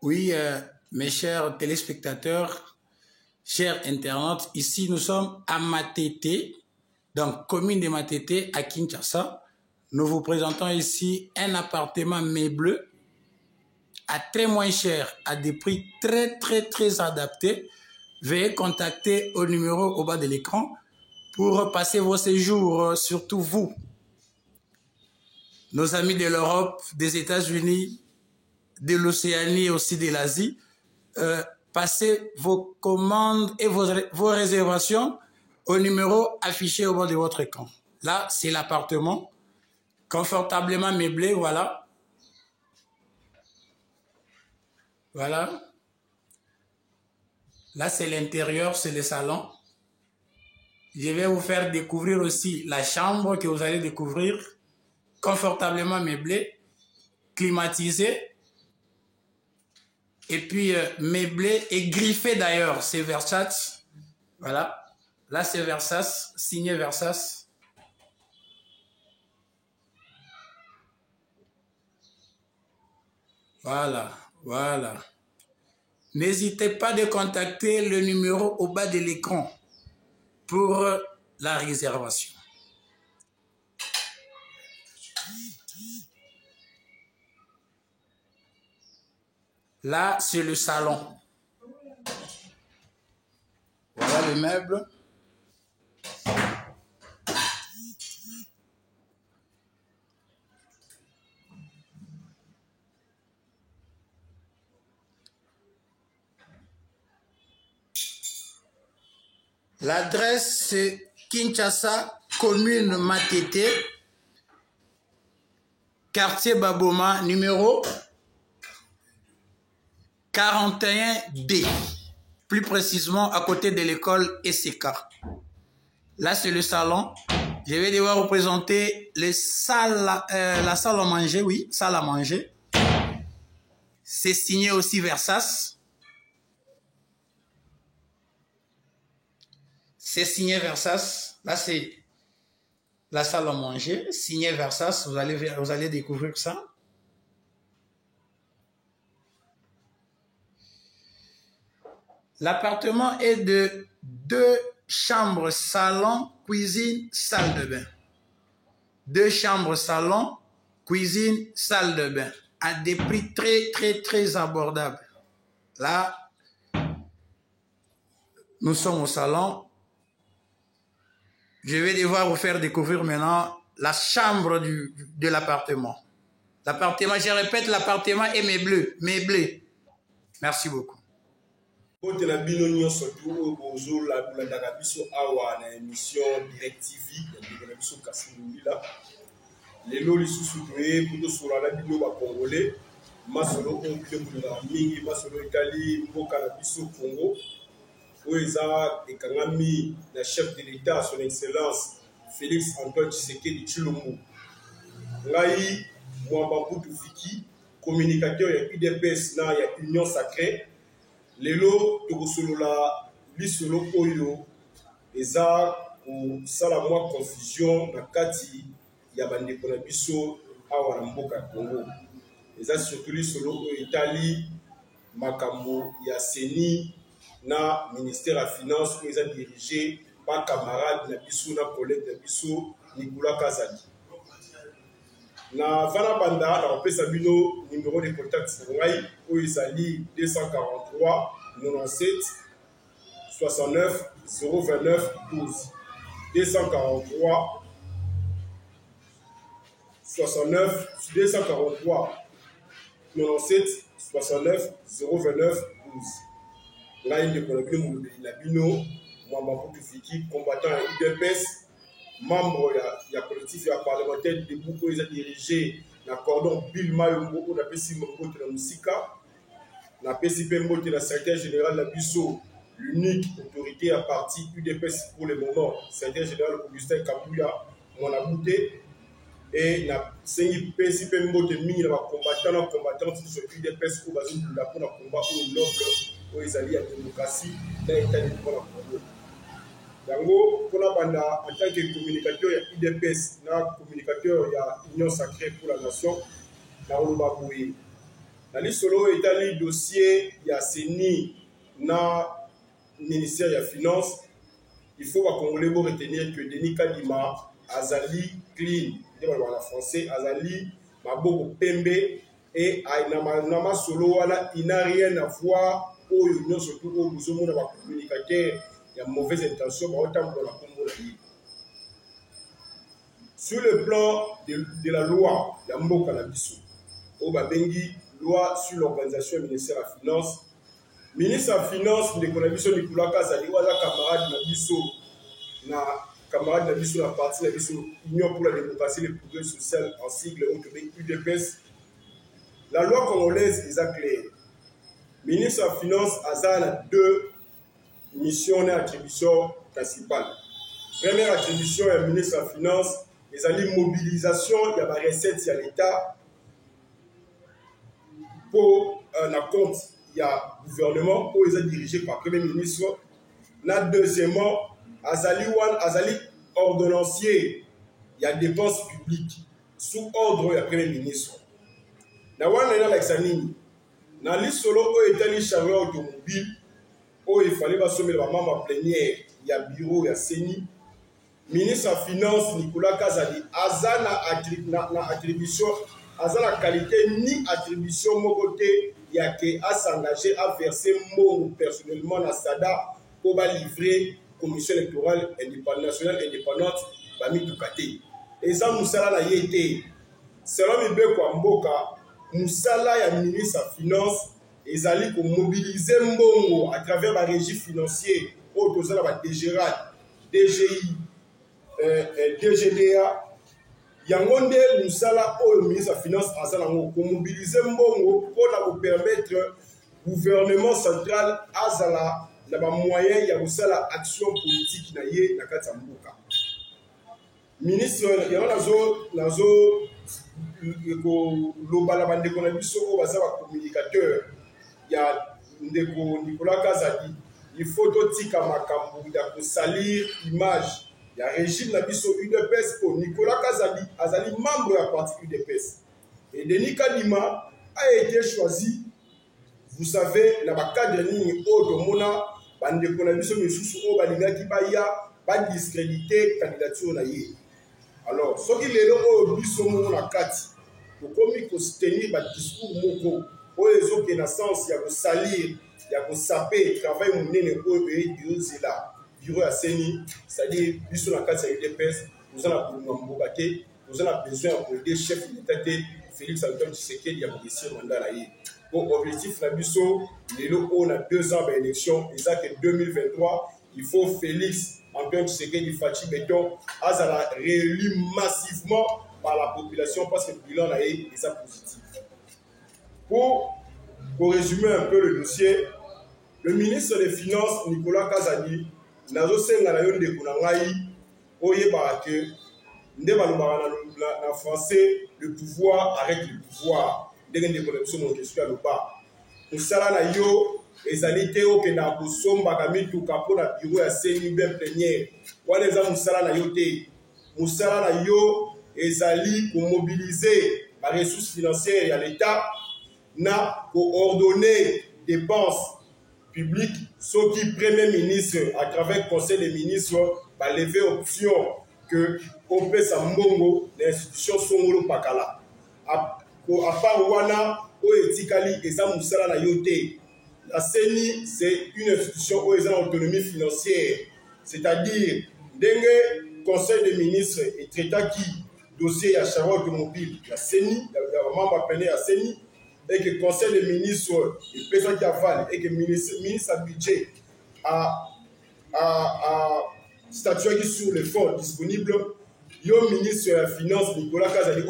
Oui, mes chers téléspectateurs, chers internautes, ici nous sommes à Matete, donc commune de Matete à Kinshasa. Nous vous présentons ici un appartement meublé à très moins cher, à des prix très adaptés. Veuillez contacter au numéro au bas de l'écran pour passer vos séjours, surtout vous, nos amis de l'Europe, des États-Unis, de l'Océanie et aussi de l'Asie. Passez vos commandes et vos réservations au numéro affiché au bas de votre écran. Là, c'est l'appartement, confortablement meublé, voilà. Voilà. Là, c'est l'intérieur, c'est le salon. Je vais vous faire découvrir aussi la chambre que vous allez découvrir, confortablement meublée, climatisée, et puis meublé et griffé d'ailleurs, c'est Versace. Voilà, là c'est Versace, signé Versace. Voilà, voilà. N'hésitez pas de contacter le numéro au bas de l'écran pour la réservation. Là, c'est le salon. Voilà le meuble. L'adresse, c'est Kinshasa, commune Matete, quartier Baboma, numéro 41D. Plus précisément, à côté de l'école ECK. Là, c'est le salon. Je vais devoir vous présenter la salle à manger, oui, salle à manger. C'est signé aussi Versace. C'est signé Versace. Là, c'est la salle à manger, signé Versace. Vous allez découvrir ça. L'appartement est de 2 chambres, salon, cuisine, salle de bain. 2 chambres, salon, cuisine, salle de bain. À des prix très abordables. Là, nous sommes au salon. Je vais devoir vous faire découvrir maintenant la chambre de l'appartement. L'appartement, je répète, l'appartement est meublé. Merci beaucoup. Kotela bino nyonso tu oyo bozolandaka biso awa na émission Direct TV ya ndeko na biso Kasindulila. Lelo lisusu toye po tosolana bino bakongole masolo oyo bilekolaka mingi masolo etali mboka na biso Congo oyo eza ekangami na chef de l'État son excellence Félix Antoine Tshisekedi Tshilombo. Ngai Mwamba Mputu Fiki, communicateur ya UDPS na ya Union Sacrée. Lelo tokosolola lisolo oyo eza kosala mwa confusion na kati ya bandeko na biso awa na mboka ya Congo. Eza surtout lisolo oyo etali makambo ya CENI na ministère ya finance oyo eza dirigé par camarade na biso na collègue na biso Nicolas Kazadi. Na vana banda na kopesa bino numéro de contact na ngai oyo ezali 243 97 69 029 12 243 69 243 97 69 029 12. Ngai ndeko na bino molobeli na bino Mwamba Mputu Fiki, combattant ya UDPS, membre ya collectif ya parlementaire de Bouko eza dirigé na cordon Bill Mayombo oyo napesi mbote na musika na pesi pe mbote na secrétaire général na biso l'unique autorité à parti UDPS pour le moment, secrétaire général Augustin Kabuya Mwanabute, et na sengi pesi pe mbote mingi na combattant sur UDPS oyo bazolula mpona combat oyo noble oyo ezali ya démocratie na état de droit na Congo. Yango, pour la banda, en tant que communicateur, il y a UDPS, communicateur, il y a Union Sacrée pour la Nation, dans le Baboué. Nali solo etali dossier ya CENI na ministère de la Finance. Il faut que Congolais retenir que Denis Kadima azali clean, en français azali maboko pembe et nama solo wala il n'a rien à voir au union surtout au besoin de communicateur il y a mauvaise intention autant pour la Congo. Sur le plan de la loi, la Mboka na biso au babengi loi sur l'organisation du ministère de la Finance. Ministre de la Finance de Konabiso Nicolas Kazali wala camarade na biso na camarade na biso la partie na biso Union pour la démocratie et le progrès social en sigle au Québec UDPS. La loi congolaise est claire. Ministre de la Finance a deux missions et attributions principales. Première attribution est ministre de la Finance, les mobilisation il y a des recettes à l'État pour un compte il y a gouvernement où ils sont dirigés par le Premier ministre. La deuxièmement, azali ordonnancier, il y a dépenses publiques sous ordre du Premier ministre. Na wana na l'examine, na li solo o etali chargé automobile, où il fallait assommer la membre plénière, il y a bureau, il y a CENI. Ministre de Finance Nicolas Kazali, azana attribution, azana qualité ni attribution mon côté. Il y a qu'à s'engager à verser mon personnellement à SADA pour livrer commission électorale nationale indépendante Bami Tukate. Et ça, Moussala n'a été. Selon Mibé Kwamboka, Moussala y a ministre de Finance, ils allaient mobiliser Mbongo à travers la régie financière, au total la DGRAD, DGI, DGDA. Yangonde Moussala au ministre de la Finance pour mobiliser Mbongo pour permettre au gouvernement central à la moyen ya kusala action politique na ye na kati ya mboka. Ministre ya nazo lobala bandeko na biso o baza ba communicateur ya ndeko Nicolas Kazali, il faut totika makambo ya kosalir image il y a régime na biso UDPS pour Nicolas Kazali azali membre de la partie UDPS. Et Denis Kadima a été choisi, vous savez, dans le cadre de ligne haut de Mona, bandeko na biso misusu o balingaki baya ba discréditer candidature na ye. Alors, ce qui lelo o biso mona kati, ko komi ko tenir ba discours moko o ezo ke na sens ya ko salir, ya ko saper travail monene o e là. Bureau à CENI, c'est-à-dire, biso na kati ya UDPS, nous avons nous avons besoin d'aider chef de l'État Félix Antoine Tshisekedi à réussir le mandat. Pour objectif, on a 2 ans d'élection, et ça que 2023, il faut Félix Antoine Tshisekedi Fachi Béton à réélu massivement par la population parce que le bilan est ça positif. Pour résumer un peu le dossier, le ministre des Finances, Nicolas Kazali, nazosenga na yo ndeko na ngai oyeba ke nde balobaka na français le pouvoir avec le pouvoir ndenge ndeko na biso mo question aloba mosala na yo ezali te okenda kosombaka mituka mpo na bureau ya CENI bien plénière wana eza mosala na yo te mosala na yo ezali komobilize baressources financières ya l'État na koordonner dépenses public, ce qui Premier ministre, à travers le Conseil des ministres, va lever option que on peut s'ambongo l'institution Songolo Pakala. À part Wana, au Etikali et ça Moussala na yote. La CENI, c'est une institution où ils ont autonomie financière. C'est-à-dire, le Conseil des ministres et traité qui dossier à Charles automobile, la CENI, le membre appelé à CENI, et que le Conseil des ministres, le président qui avale, et que le ministre à budget a statué sur les fonds disponibles, le ministre de la Finance, Nicolas Kazali,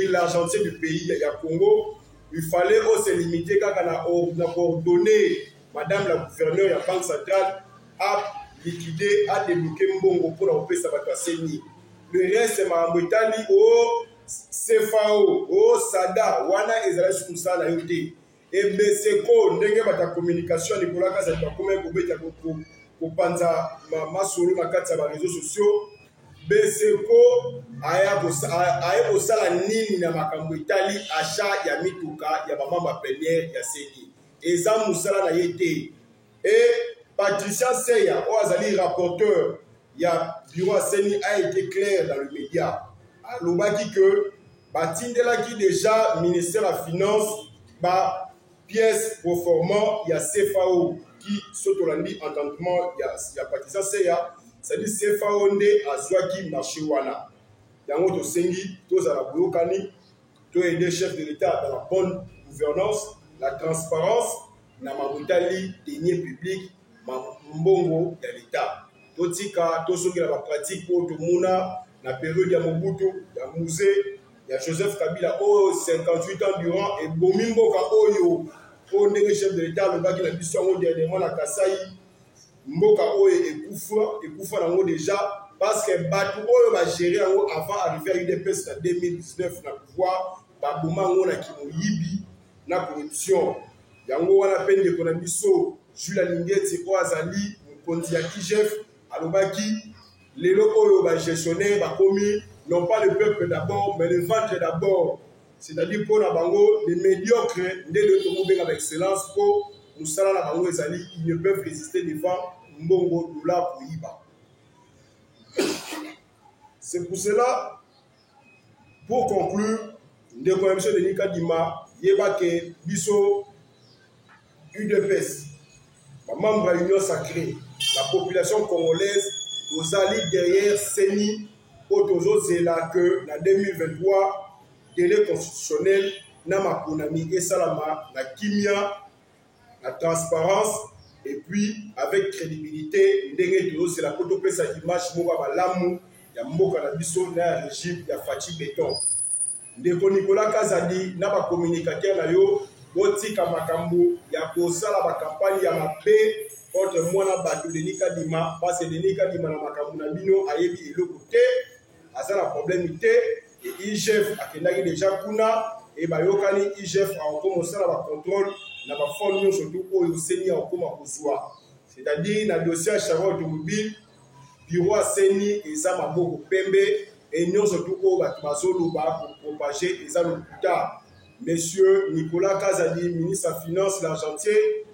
l'argentier du pays, il y a Congo, il fallait se limiter quand on a ordonné Madame la gouverneure de la Banque centrale à liquider, à débloquer Mbongo pour l'empêcher sa CENI. Le reste, c'est Mamboitali au CFAO, au SADA, Wana Ezra Sousa na yote. Et Beseko, ndenge bata communication, Nicolas Kazali, comment on peut dire pour panza ma solo na kati ya réseaux sociaux. Beseko aya kosala nini na makambo etali achat ya mituka ya bamamba plénière ya seni eza mosala na ye te. Et Patricia Seya oyo azali rapporteur ya bureau ya seni a été clair dans le média alobaki que batindelaki déjà ministère ya finance ba pièce proformant ya CFAO qui sotolandi entendement ya Patricia Seya. C'est-à-dire CFAO nde azwaki marché wana. Yango tosengi tozala boyokani to aider chef de l'État dans la bonne gouvernance, la transparence na mabotali deniers publics mbongo ya l'État. Totika tosongela ba pratique po tomuna na période ya Mobutu ya musée ya Joseph Kabila 58 ans durant et bomi mboka oyo po ndenge chef de l'État lobaki na biso yango dernièrement na Kasai mboka oyo ekufa nango déjà parce que bato oyo ba gérer yango avant arriver à UDPS en 2019 na pouvoir baboma yango na kimoyibi na corruption yango wana pe ndeko na biso Jules Alingeti oyo azali mokonzi ya IGF alobaki lelo oyo ba gestionnaire bakomi non pas le peuple d'abord mais le ventre d'abord, c'est-à-dire pour na bango les médiocres nde le tokobenga ba excellence po musala na bango ezali ils ne peuvent résister devant mbongo dollar kuiba. C'est pour cela, pour conclure, ndeko na biso Denis Kadima yeba ke biso UDPS membre de l'Union sacrée, la population congolaise nous allie derrière CENI pour nous là que en 2023 délai constitutionnel na makonami et salama la kimia la transparence et puis avec crédibilité ndenge c'est la poto pesa image moko balamu ya mboka na biso na régime ya Fachi Beton ndeko Nicolas Kazadi na ba communicateur na yo botika makambo ya kosala ba campagne ya mabe contre mwana bato Denis Kadima parce que Denis Kadima na makambo na bino ayebi eloko te azala problème te et IGF akendaki déjà kuna et bayokani IGF a commencé à la contrôle na ba fonds surtout oyo seni a koma kozwa c'est-à-dire na dossier acharo automobile bureau a seni eza maboko pembe et nous surtout oyo bato bazoloba pour propager eza lokuta. Monsieur Nicolas Kazadi, ministre des Finances, l'argentier,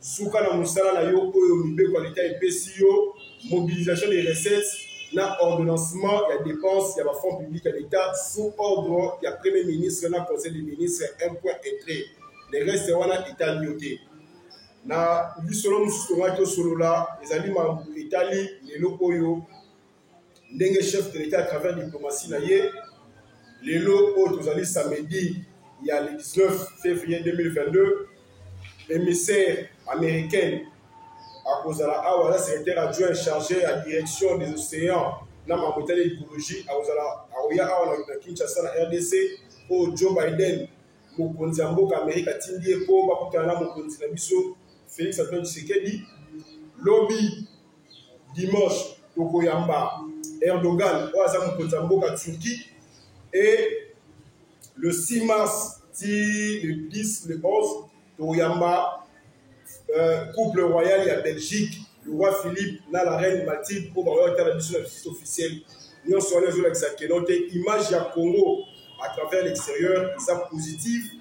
souka na musala na yo oyo mibe qualité epesi yo mobilisation des recettes na ordonnancement ya dépenses ya ba fonds publics à l'État sous ordre ya premier ministre na conseil des ministres un point entré les restes wana état lioté na bisolo mususu ngaki solola ezali ma Italie lelo oyo ndenge chef de l'État à travers diplomatie na ye lelo oyo tozali samedi il y a le 19 février 2022 émissaire américaine à cause de la secrétaire adjoint chargé à la direction des océans dans ma méthode d'écologie à la Kinshasa la RDC au Joe Biden mokonzi ya mboka Amérique atindi epo bakutana na mokonzi na biso Félix Antoine Tshisekedi lobby dimanche tokoyamba Erdogan oyo aza mokonzi ya mboka Turquie et le 6 mars le 10 le 11 tokoyamba couple royal à Belgique, le roi Philippe na la reine Mathilde pour avoir été la mission officielle. Nous sommes les avec sa image ya Congo à travers l'extérieur, ça positif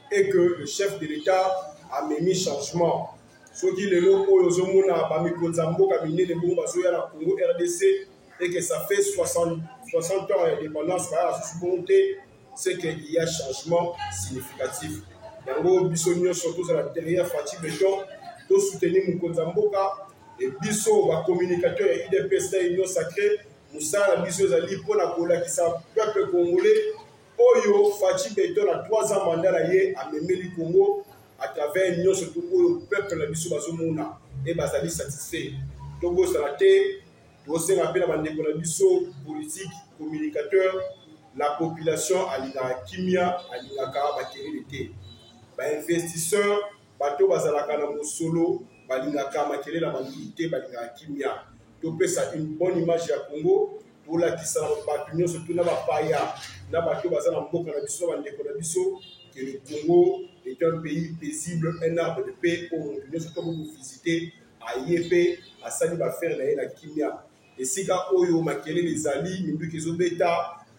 et que le chef de l'État a mis changement. Ce qui est le lot pour les hommes à Bamikonzambo, cabinet de bombes à la Congo RDC et que ça fait 60 ans d'indépendance, c'est qu'il y a changement significatif. Yango bisonio surtout à la derrière Fachi Beton to soutenir Mukonzamboka et biso ba communicateur et IDPS na union sacrée musala biso zali pona kola ki sa peuple congolais oyo Fachi Beton a 3 ans mandat na ye a memeli Congo à travers union surtout oyo peuple na biso bazomona et bazali satisfait to go salate to senga pe na bandeko na biso politique communicateur la population alina kimia alina ka bakeri investisseurs bato bazalaka na mosolo balingaka makele na bandité balingaka kimia topesa une bonne image ya Congo tolakisa bato nyonso tuna bapaya na bato baza na mboka na biso bandeko na biso que le Congo est un pays paisible, un arbre de paix pour nous nyonso to vous visiter ayepe asali ba faire na ye na kimia esika oyo makelele ezali minduki ezobeta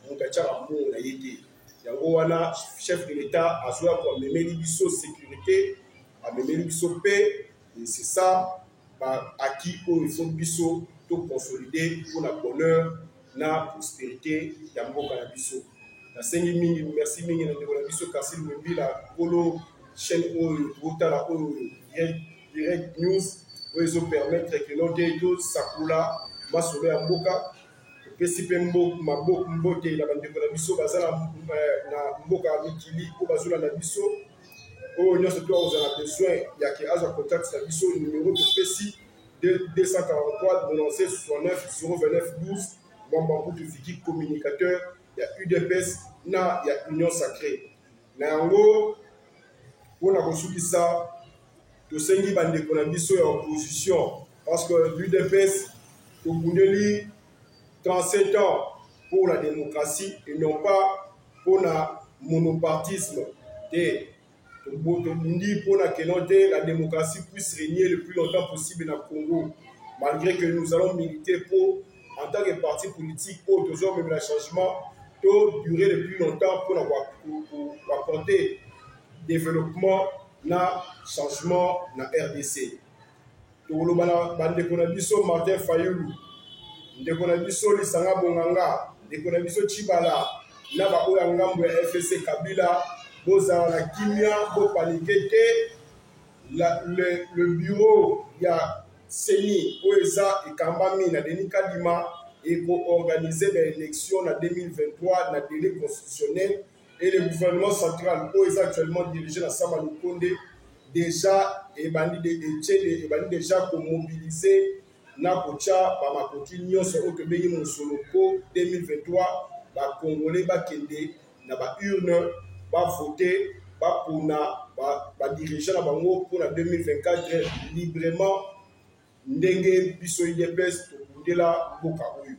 moto atiaka mbongo na ye te. Yango wana chef de l'État azoya koamemeli biso sécurité, amemeli biso paix, et c'est ça acquis oyo il faut biso to consolider pour la bonheur na prospérité ya mboka na biso. Nasengi mingi, merci mingi na ndeko na biso Kassim Mbila polo chaîne oyo totala oyo direct news oyo ezo permettre que nos deux sakula masolo ya mboka pesi pe mbote na bandeko na biso baza na mboka ya mikili oyo bazolanda biso oyo nyonso to ozala besoin ya ke azwa contact na biso numéro topesi 243 96 69 029 12 Mwambambutu Viki communicateur ya UDPS na ya Union Sacrée. Na yango mpona kosukisa tosengi bandeko na biso ya opposition parce que l'UDPS tokundeli 37 ans pour la démocratie et non pas pour le monopartisme. Pour que la démocratie puisse régner le plus longtemps possible dans le Congo, malgré que nous allons militer pour, en tant que parti politique, pour toujours même le changement, pour durer le plus longtemps pour apporter développement, na changement na RDC. Pour le Martin Fayoulou, ndeko na biso Lisanga Bonganga, ndeko na biso Chibala, na ba oya ngambo ya FSC Kabila, bozala na kimia, bo panikete, le bureau ya Seni, Oeza et Kambami na Denis Kadima, et co-organiser les élections en 2023 na délai constitutionnel, et le gouvernement central, Oeza actuellement dirigé dans Samalou Konde, déjà, et déjà mobilisé na kocha ba makoki nyonso o ke bengi mosolo po 2023 ba congolais ba kende na ba urne ba voter ba pona ba dirigeant na bango pour la 2024 librement ndenge biso UDPS to kundela boka oyo.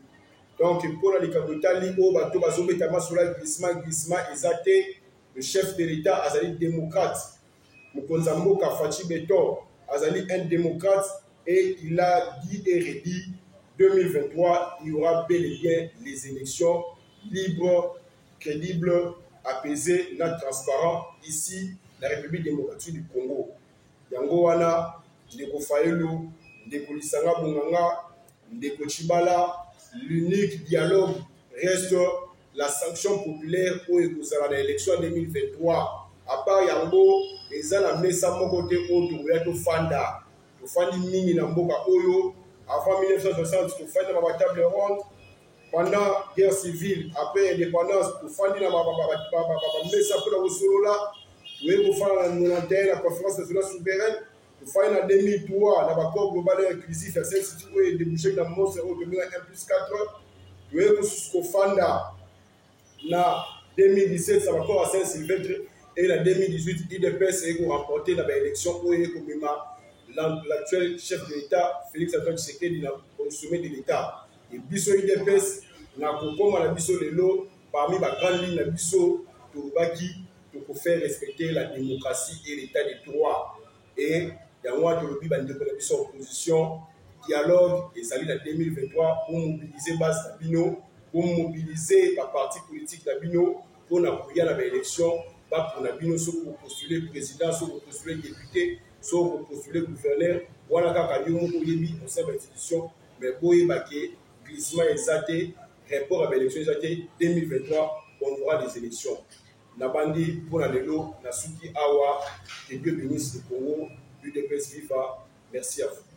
Donc pour la likabotali o bato bazobeta masula glissement ezate le chef de l'État azali démocrate Mokonza Mboka Fachi Beton azali un démocrate. Et il a dit et redit 2023, il y aura bel et bien les élections libres, crédibles, apaisées, transparentes ici, la République démocratique du Congo. Yango wana, Ndeko Fayulu, Ndeko Lisanga Bonganga, Ndeko Chibala, l'unique dialogue reste la sanction populaire pour l'élection 2023. À part Yango, ils ont amené ça mon côté autour Fanda. Tofandi mingi na mboka oyo avant 1960 tofandi na table ronde pendant guerre civile après indépendance tofandi na mesa pour la solola oui pour faire la conférence nationale souveraine tofandi na 2003 na accord global inclusif à celle ci oyo débouché na mot 0 1+4 oui pour fanda na 2017 ça va encore à Saint-Sylvestre et la 2018 IDPS est remporté dans l'élection oyo comme l'actuel chef de l'État, Félix Antoine Tshisekedi, au sommet de l'État. Et biso IDPS, na kokoma na biso lelo, parmi les grandes lignes na biso, Toubaki, pour faire respecter la démocratie et l'État de droit. Et il y a un de bandeko na biso opposition, dialogue, et ça en 2023, pour mobiliser base d'Abino, pour mobiliser la parti politique d'Abino, pour appuyer l'élection, pour Nabino, pour postuler président, pour postuler député, pour postuler gouverneur, voilà kaka yo moko yebi au sein de l'institution, mais boye baké glissement exaté, rapport à l'élection exaté 2023, on aura des élections. Nabandi pour la lelo, Nasuki Awa, et Dieu bénisse le Congo, l'UDPS FIFA, merci à vous.